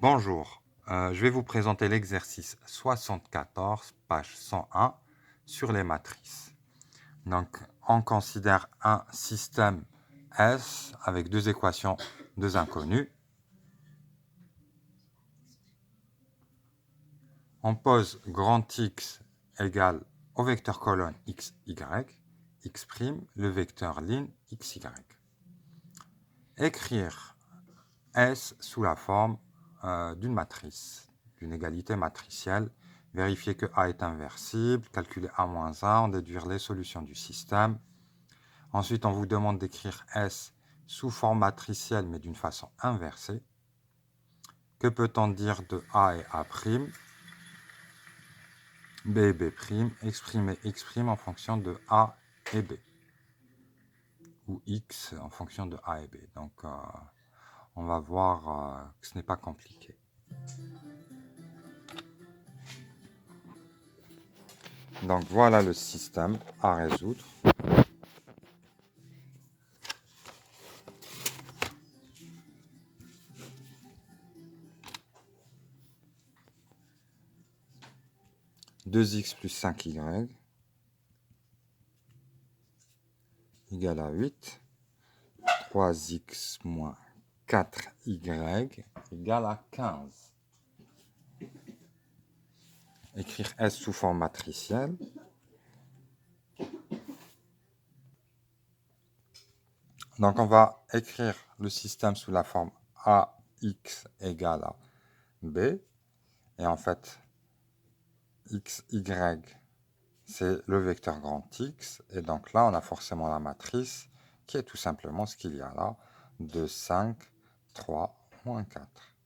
Bonjour, je vais vous présenter l'exercice 74, page 101, sur les matrices. Donc, on considère un système S avec deux équations, deux inconnues. On pose grand X égale au vecteur colonne x, y, x', le vecteur ligne x, y. Écrire S sous la forme d'une matrice, d'une égalité matricielle, vérifier que A est inversible, calculer A-1, en déduire les solutions du système. Ensuite, on vous demande d'écrire S sous forme matricielle, mais d'une façon inversée. Que peut-on dire de A et A', B et B', exprimer X' en fonction de A et B, ou X en fonction de A et B. Donc, on va voir que ce n'est pas compliqué. Donc voilà le système à résoudre. Deux x plus 5y égale à 8. 3x moins 4y égale à 15. Écrire S sous forme matricielle. Donc on va écrire le système sous la forme AX égale à B. Et en fait, x, y, c'est le vecteur grand X. Et donc là, on a forcément la matrice qui est tout simplement ce qu'il y a là. 2, 5, 3, moins 4.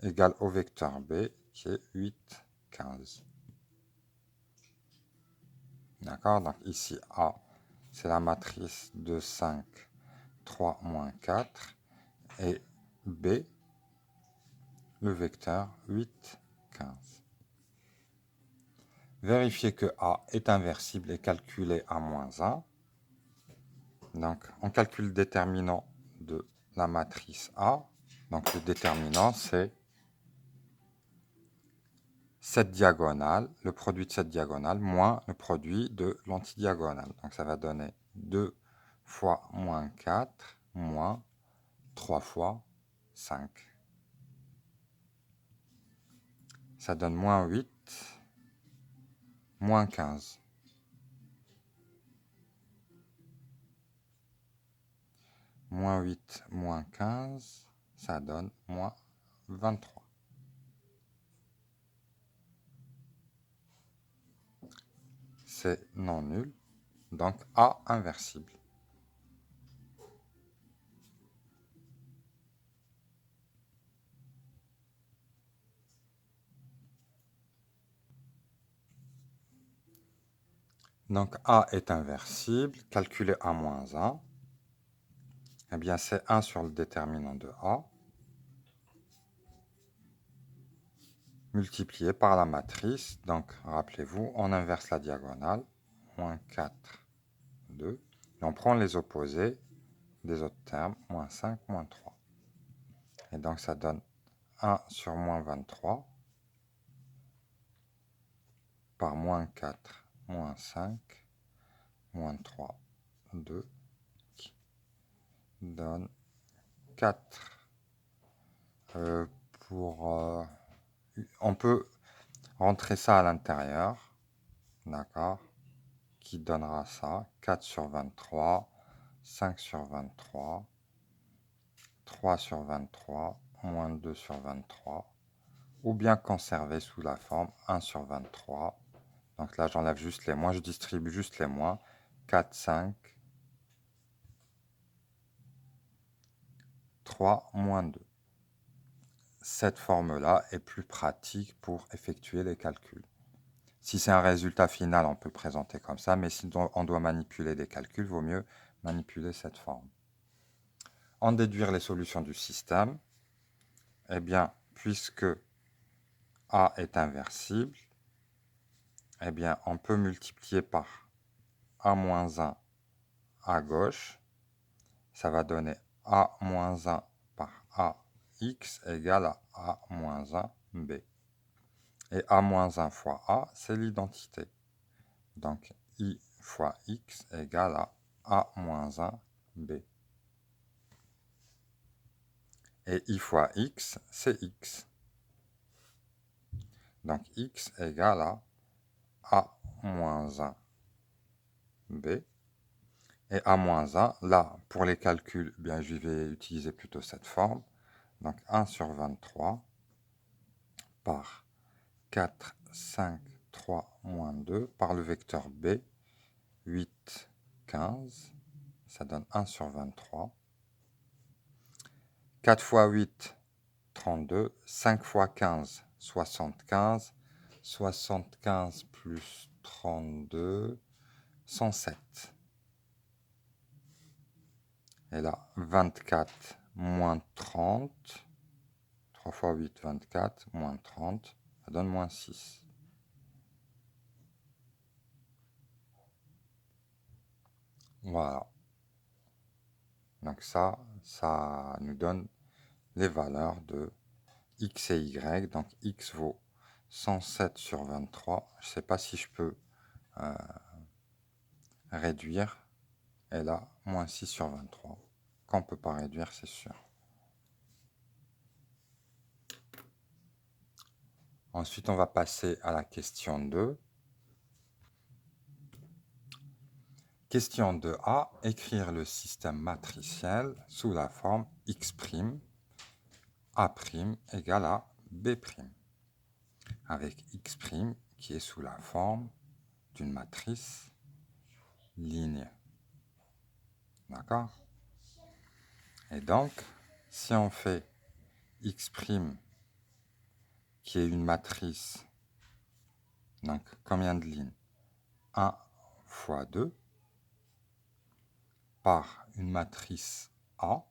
Égale au vecteur B qui est 8, 15. D'accord? Donc ici, A, c'est la matrice 2, 5, 3, moins 4. Et B, le vecteur 8, 15. Vérifier que A est inversible et calculer A-1. Donc, on calcule le déterminant de la matrice A. Donc, le déterminant, c'est cette diagonale, le produit de cette diagonale, moins le produit de l'antidiagonale. Donc, ça va donner 2 fois moins 4, moins 3 fois 5. Ça donne moins 8, moins 15. Moins 8, moins 15, ça donne moins 23. C'est non nul, donc A inversible. Donc A est inversible, calculer A-1, eh bien c'est 1 sur le déterminant de A, multiplié par la matrice. Donc rappelez-vous, on inverse la diagonale, moins 4, 2, et on prend les opposés des autres termes, moins 5, moins 3. Et donc ça donne 1 sur moins 23, par moins 4, moins 5, moins 3, 2, qui donne 4. On peut rentrer ça à l'intérieur, d'accord, qui donnera ça, 4 sur 23, 5 sur 23, 3 sur 23, moins 2 sur 23, ou bien conserver sous la forme 1 sur 23. Donc là, j'enlève juste les moins, je distribue juste les moins. 4, 5, 3, moins 2. Cette forme-là est plus pratique pour effectuer les calculs. Si c'est un résultat final, on peut le présenter comme ça, mais si on doit manipuler des calculs, il vaut mieux manipuler cette forme. En déduire les solutions du système, eh bien, puisque A est inversible, eh bien, on peut multiplier par A-1 à gauche. Ça va donner A-1 par A x égale à a moins 1 b. Et a moins 1 fois a, c'est l'identité. Donc i fois x égale à a moins 1 b. Et i fois x, c'est x. Donc x égale à a moins 1 b. Et a moins 1, là, pour les calculs, eh bien, je vais utiliser plutôt cette forme. Donc 1 sur 23 par 4, 5, 3, moins 2 par le vecteur b, 8, 15. Ça donne 1 sur 23. 4 fois 8, 32. 5 fois 15, 75. 75 plus 32, 107. Et là, 24 moins 30. 3 fois 8, 24, moins 30. Ça donne moins 6. Voilà. Donc ça nous donne les valeurs de x et y. Donc x vaut 107 sur 23. Je ne sais pas si je peux réduire. Et là, moins 6 sur 23. Qu'on ne peut pas réduire, c'est sûr. Ensuite, on va passer à la question 2. Question 2a. Écrire le système matriciel sous la forme x', a' égale à b'. Avec x' qui est sous la forme d'une matrice ligne. D'accord? Et donc, si on fait x' qui est une matrice, donc combien de lignes? 1 fois 2 par une matrice A',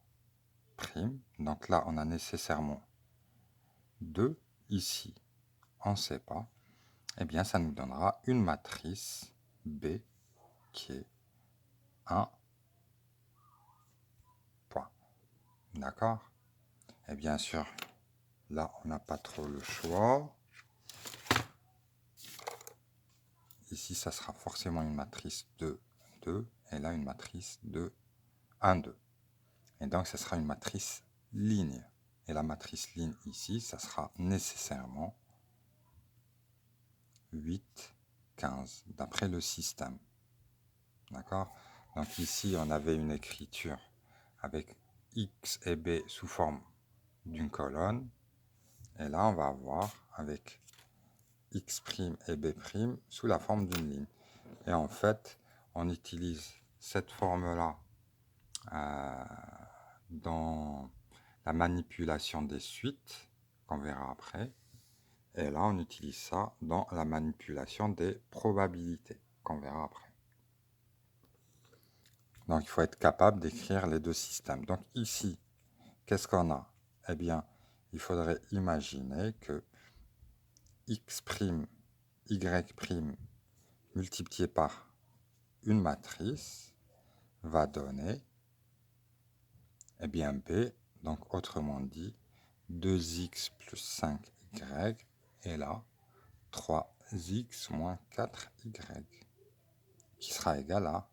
donc là on a nécessairement 2 ici, on ne sait pas, eh bien ça nous donnera une matrice B qui est 1 point. D'accord? Et bien sûr, là on n'a pas trop le choix. Ici, ça sera forcément une matrice 2, 2, et là une matrice 2, 1, 2. Et donc, ce sera une matrice ligne. Et la matrice ligne ici, ça sera nécessairement 8, 15, d'après le système. D'accord? Donc ici, on avait une écriture avec x et b sous forme d'une colonne. Et là, on va avoir avec x' et b' sous la forme d'une ligne. Et en fait, on utilise cette forme-là dans la manipulation des suites, qu'on verra après. Et là, on utilise ça dans la manipulation des probabilités, qu'on verra après. Donc, il faut être capable d'écrire les deux systèmes. Donc, ici, qu'est-ce qu'on a? Eh bien, il faudrait imaginer que x', y' multiplié par une matrice va donner, eh bien, B, donc autrement dit, 2x plus 5y, et là, 3x moins 4y, qui sera égal à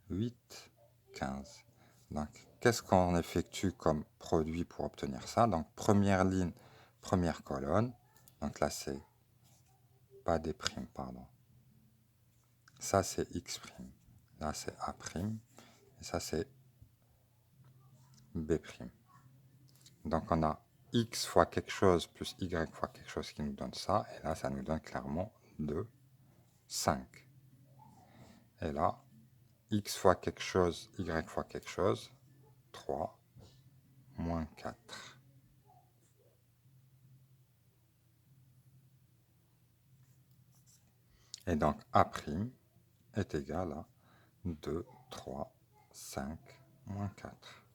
8, 15. Donc, qu'est-ce qu'on effectue comme produit pour obtenir ça? Donc, première ligne, première colonne. Donc là, c'est pas des primes, pardon. Ça, c'est x'. Là, c'est a'. Et ça, c'est b'. Donc, on a x fois quelque chose plus y fois quelque chose qui nous donne ça. Et là, ça nous donne clairement 2, 5. Et là, x fois quelque chose, y fois quelque chose, 3, moins 4. Et donc, A' est égal à 2, 3, 5, moins 4.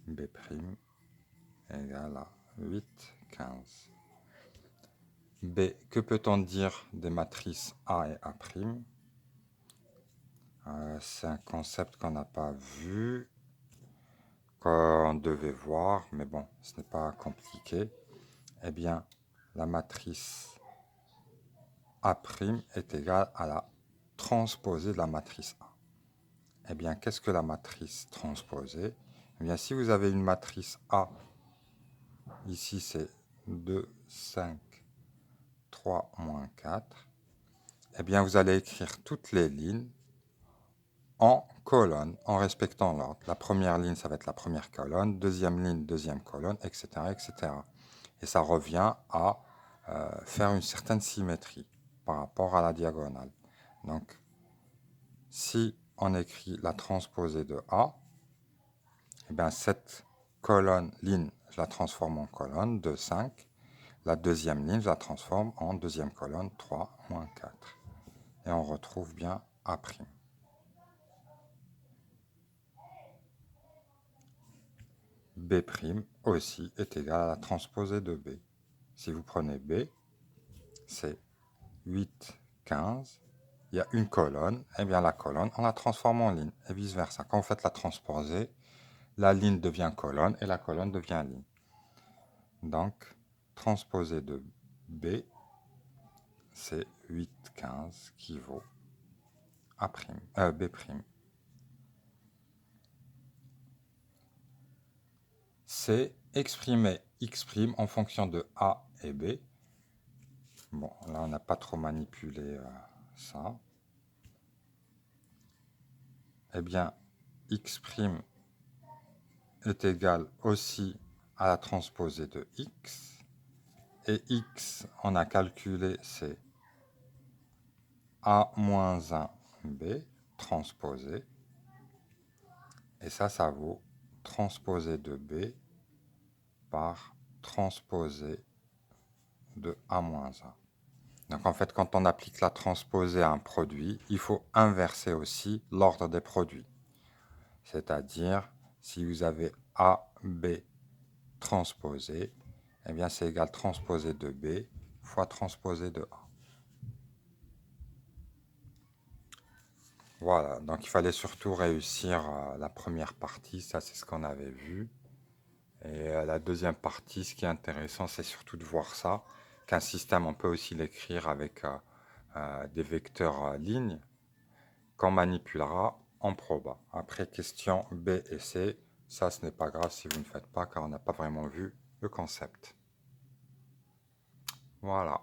B' égale à 8, 15. B, que peut-on dire des matrices A et A'? C'est un concept qu'on n'a pas vu. qu'on devait voir, mais bon, ce n'est pas compliqué. Eh bien, la matrice A' est égale à la transposée de la matrice A. Eh bien, qu'est-ce que la matrice transposée? Eh bien, si vous avez une matrice A, ici c'est 2, 5, 3, moins 4, eh bien, vous allez écrire toutes les lignes en colonne, en respectant l'ordre. La première ligne, ça va être la première colonne, deuxième ligne, deuxième colonne, etc. etc. Et ça revient à faire une certaine symétrie par rapport à la diagonale. Donc, si on écrit la transposée de A, eh bien cette colonne, ligne, je la transforme en colonne, 2, 5. La deuxième ligne, je la transforme en deuxième colonne, 3, moins 4. Et on retrouve bien A'. B' aussi est égal à la transposée de B. Si vous prenez B, c'est 8, 15. Il y a une colonne, et bien la colonne, on la transforme en ligne, et vice-versa. Quand vous faites la transposée, la ligne devient colonne, et la colonne devient ligne. Donc, transposée de B, c'est 8, 15 qui vaut B'. C'est exprimer X' en fonction de A et B. Bon, là, on n'a pas trop manipulé ça. Eh bien, X' est égal aussi à la transposée de X. Et X, on a calculé, c'est A-1B transposé. Et ça vaut transposé de B par transposé de A-1. Donc en fait, quand on applique la transposée à un produit, il faut inverser aussi l'ordre des produits. C'est-à-dire, si vous avez A, B transposé, eh bien c'est égal transposé de B fois transposé de A. Voilà, donc il fallait surtout réussir la première partie, ça c'est ce qu'on avait vu. Et la deuxième partie, ce qui est intéressant, c'est surtout de voir ça, qu'un système, on peut aussi l'écrire avec des vecteurs lignes, qu'on manipulera en proba. Après, question B et C, ça ce n'est pas grave si vous ne faites pas, car on n'a pas vraiment vu le concept. Voilà.